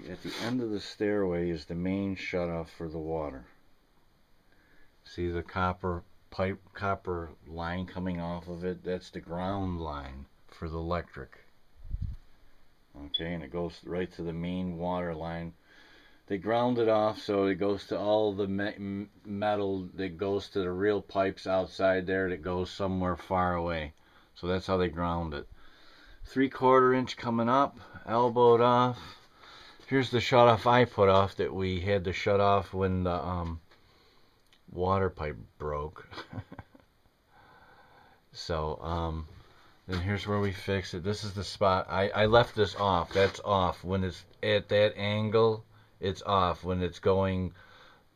at the end of the stairway is the main shutoff for the water. See the copper line coming off of it? That's the ground line for the electric. Okay, and it goes right to the main water line. They ground it off so it goes to all the metal that goes to the real pipes outside there that goes somewhere far away. So that's how they ground it. 3/4 inch coming up, elbowed off. Here's the shut off I put off that we had to shut off when the water pipe broke. So then here's where we fix it. This is the spot. I left this off. That's off. When it's at that angle, it's off. When it's going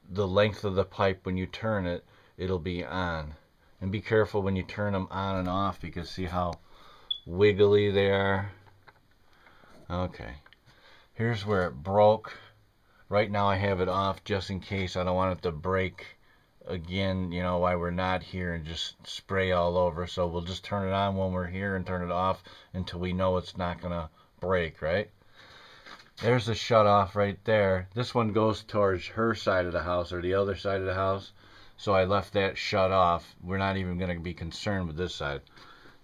the length of the pipe, when you turn it, it'll be on. And be careful when you turn them on and off, because see how wiggly they are? Okay. Here's where it broke. Right now I have it off just in case. I don't want it to break again, you know, while we're not here and just spray all over. So we'll just turn it on when we're here and turn it off until we know it's not gonna break, right? There's the shut off right there. This one goes towards her side of the house or the other side of the house. So I left that shut off. We're not even gonna be concerned with this side.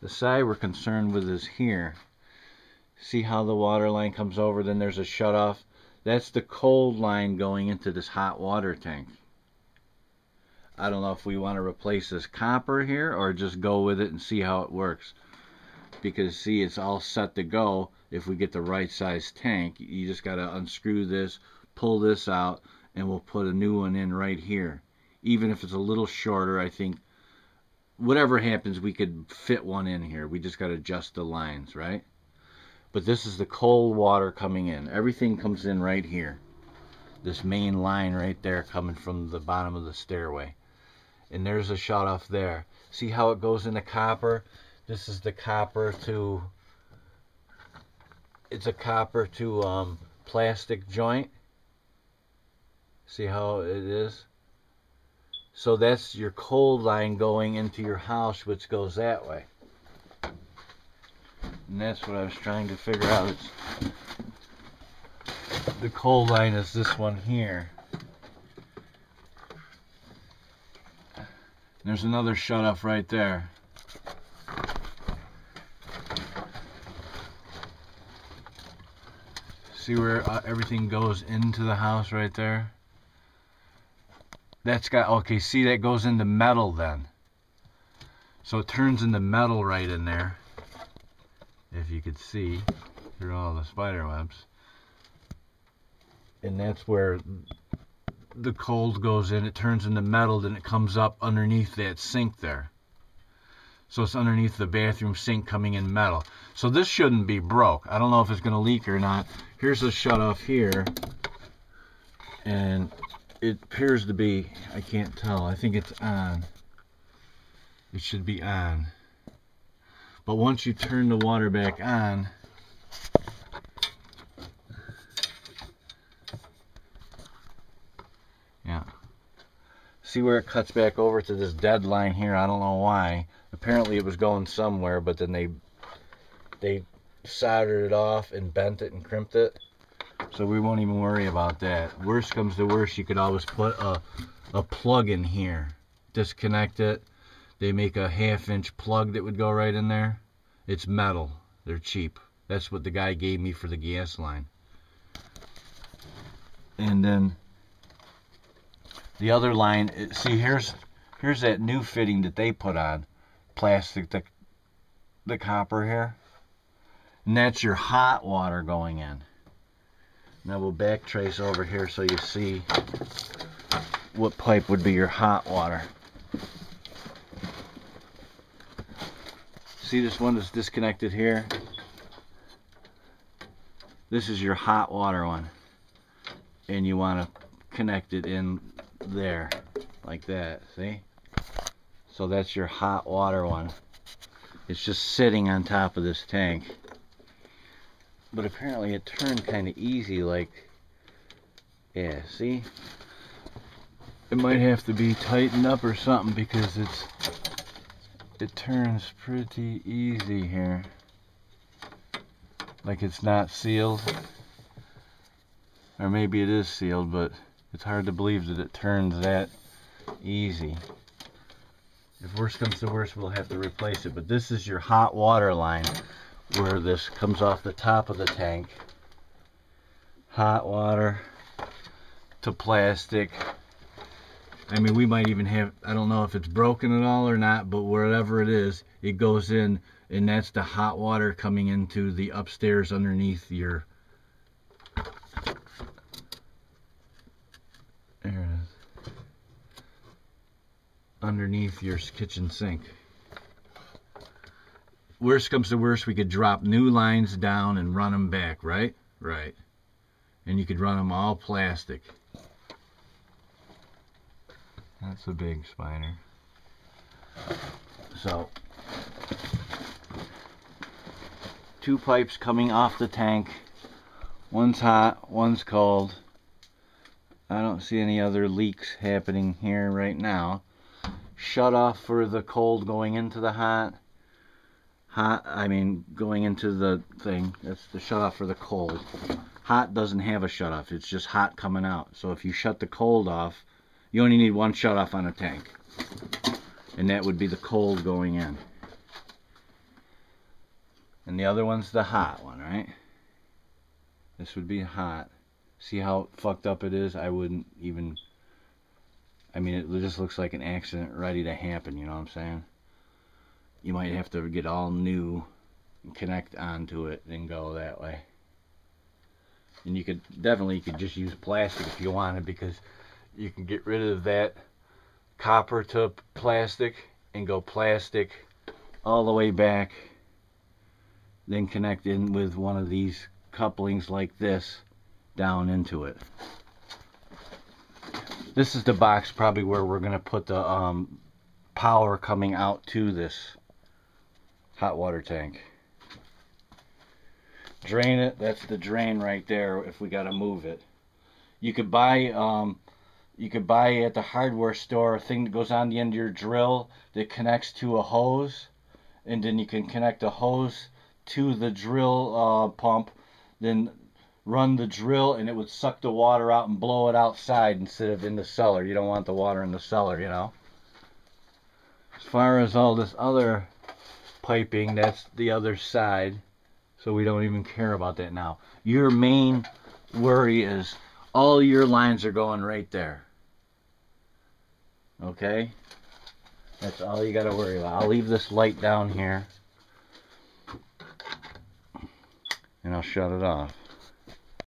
The side we're concerned with is here. See how the water line comes over, then there's a shut off. That's the cold line going into this hot water tank. I don't know if we want to replace this copper here or just go with it and see how it works. Because see, it's all set to go if we get the right size tank. You just got to unscrew this, pull this out, and we'll put a new one in right here. Even if it's a little shorter, I think whatever happens, we could fit one in here. We just got to adjust the lines, right? But this is the cold water coming in. Everything comes in right here. This main line right there coming from the bottom of the stairway. And there's a shut off there. See how it goes into copper? This is the copper to, it's a copper to plastic joint. See how it is? So that's your cold line going into your house, which goes that way. And that's what I was trying to figure out. It's, the cold line is this one here. There's another shut off right there. See where everything goes into the house right there? That's got, okay, see that goes into metal then. So it turns into metal right in there. If you could see through all the spider webs. And that's where the cold goes in. It turns into metal, then it comes up underneath that sink there. So it's underneath the bathroom sink coming in metal. So this shouldn't be broke. I don't know if it's going to leak or not. Here's a shut off here. And it appears to be, I can't tell. I think it's on. It should be on. But once you turn the water back on, yeah. See where it cuts back over to this dead line here? I don't know why. Apparently it was going somewhere, but then they soldered it off and bent it and crimped it. So we won't even worry about that. Worst comes to worst, you could always put a plug in here. Disconnect it. They make a 1/2 inch plug that would go right in there. It's metal. They're cheap. That's what the guy gave me for the gas line. And then the other line, see here's that new fitting that they put on. Plastic, the copper here. And that's your hot water going in. Now we'll back trace over here so you see what pipe would be your hot water. See this one that's disconnected here? This is your hot water one. And you want to connect it in there, like that, see? So that's your hot water one. It's just sitting on top of this tank. But apparently it turned kind of easy, like, yeah, see? It might have to be tightened up or something because it turns pretty easy here. Like it's not sealed. Or maybe it is sealed, but it's hard to believe that it turns that easy. If worst comes to worst, we'll have to replace it. But this is your hot water line where this comes off the top of the tank. Hot water to plastic. I mean, we might even have, I don't know if it's broken at all or not, but wherever it is, it goes in, and that's the hot water coming into the upstairs underneath your, there it is, underneath your kitchen sink. Worst comes to worst, we could drop new lines down and run them back, right? Right. And you could run them all plastic. That's a big spider. So, 2 pipes coming off the tank. One's hot, one's cold. I don't see any other leaks happening here right now. Shut off for the cold going into the hot. Going into the thing. That's the shut off for the cold. Hot doesn't have a shut off. It's just hot coming out. So if you shut the cold off, you only need one shut off on a tank. And that would be the cold going in. And the other one's the hot one, right? This would be hot. See how fucked up it is? I wouldn't even... I mean, it just looks like an accident ready to happen, you know what I'm saying? You might have to get all new and connect onto it and go that way. And you could just use plastic if you wanted, because you can get rid of that copper to plastic and go plastic all the way back, then connect in with one of these couplings like this down into it. This is the box probably where we're going to put the power coming out to this hot water tank. Drain it. That's the drain right there if we got to move it. You could buy at the hardware store a thing that goes on the end of your drill that connects to a hose, and then you can connect a hose to the drill pump, then run the drill, and it would suck the water out and blow it outside instead of in the cellar. You don't want the water in the cellar, you know. As far as all this other piping, that's the other side, so we don't even care about that now. Your main worry is all your lines are going right there. Okay? That's all you got to worry about. I'll leave this light down here, and I'll shut it off.